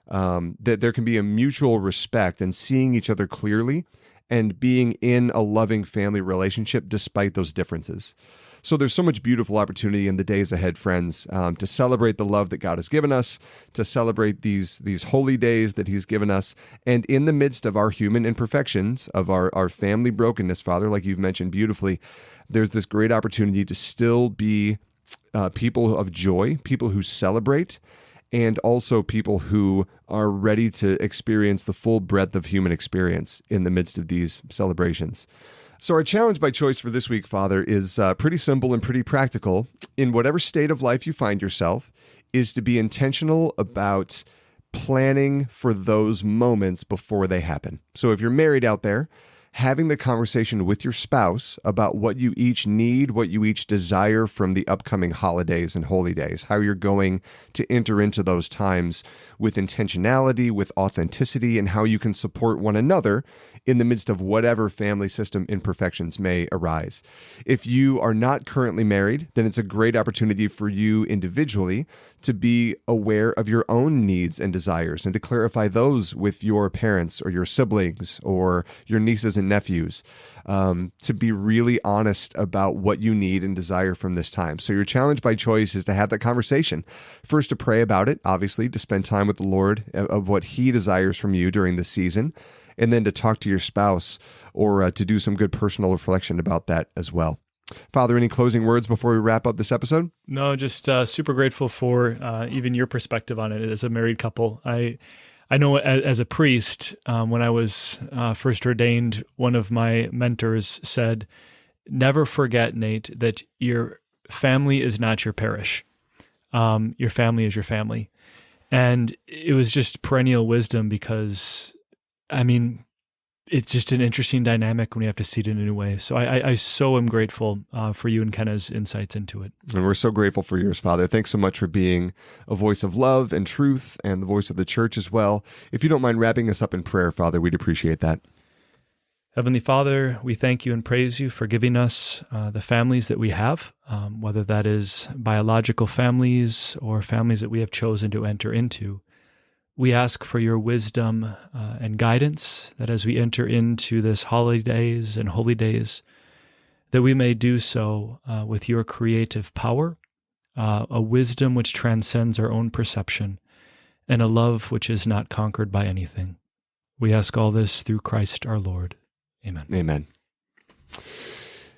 that there can be a mutual respect and seeing each other clearly and being in a loving family relationship despite those differences. So there's so much beautiful opportunity in the days ahead, friends, to celebrate the love that God has given us, to celebrate these holy days that he's given us. And in the midst of our human imperfections, of our family brokenness, Father, like you've mentioned beautifully, there's this great opportunity to still be people of joy, people who celebrate, and also people who are ready to experience the full breadth of human experience in the midst of these celebrations. So our challenge by choice for this week, Father, is pretty simple and pretty practical. In whatever state of life you find yourself, is to be intentional about planning for those moments before they happen. So if you're married out there, having the conversation with your spouse about what you each need, what you each desire from the upcoming holidays and holy days, how you're going to enter into those times with intentionality, with authenticity, and how you can support one another in the midst of whatever family system imperfections may arise. If you are not currently married, then it's a great opportunity for you individually to be aware of your own needs and desires and to clarify those with your parents or your siblings or your nieces and nephews, to be really honest about what you need and desire from this time. So your challenge by choice is to have that conversation. First, to pray about it, obviously, to spend time with the Lord of what he desires from you during this season, and then to talk to your spouse or to do some good personal reflection about that as well. Father, any closing words before we wrap up this episode? No, just super grateful for even your perspective on it as a married couple. I know as a priest, when I was first ordained, one of my mentors said, never forget, Nate, that your family is not your parish. Your family is your family. And it was just perennial wisdom because, I mean, it's just an interesting dynamic when we have to see it in a new way. So I so am grateful for you and Kenna's insights into it. And we're so grateful for yours, Father. Thanks so much for being a voice of love and truth and the voice of the church as well. If you don't mind wrapping us up in prayer, Father, we'd appreciate that. Heavenly Father, we thank you and praise you for giving us the families that we have, whether that is biological families or families that we have chosen to enter into. We ask for your wisdom and guidance, that as we enter into this holidays and holy days, that we may do so with your creative power, a wisdom which transcends our own perception, and a love which is not conquered by anything. We ask all this through Christ our Lord. Amen. Amen.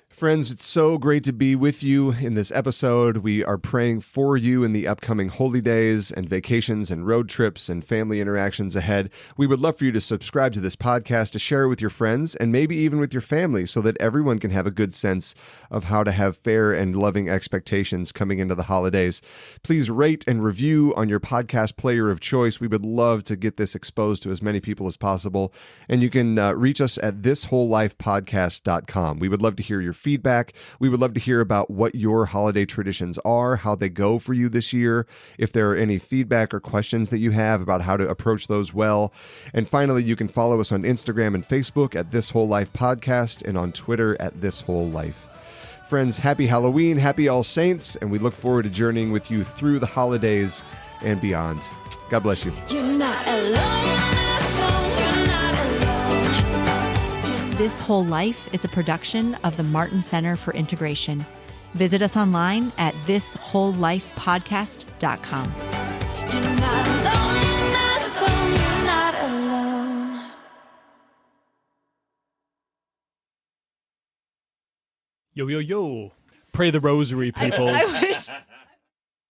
Friends, it's so great to be with you in this episode. We are praying for you in the upcoming holy days and vacations and road trips and family interactions ahead. We would love for you to subscribe to this podcast, to share it with your friends, and maybe even with your family so that everyone can have a good sense of how to have fair and loving expectations coming into the holidays. Please rate and review on your podcast player of choice. We would love to get this exposed to as many people as possible. And you can reach us at thiswholelifepodcast.com. We would love to hear your feedback. We would love to hear about what your holiday traditions are, how they go for you this year, if there are any feedback or questions that you have about how to approach those well. And finally, you can follow us on Instagram and Facebook at This Whole Life Podcast and on Twitter at This Whole Life. Friends, happy Halloween, happy All Saints, and we look forward to journeying with you through the holidays and beyond. God bless you. You're not alone. This Whole Life is a production of the Martin Center for Integration. Visit us online at thiswholelifepodcast.com. You're not alone, you're not alone, you're not alone. Yo, yo, yo. Pray the rosary, people. I wish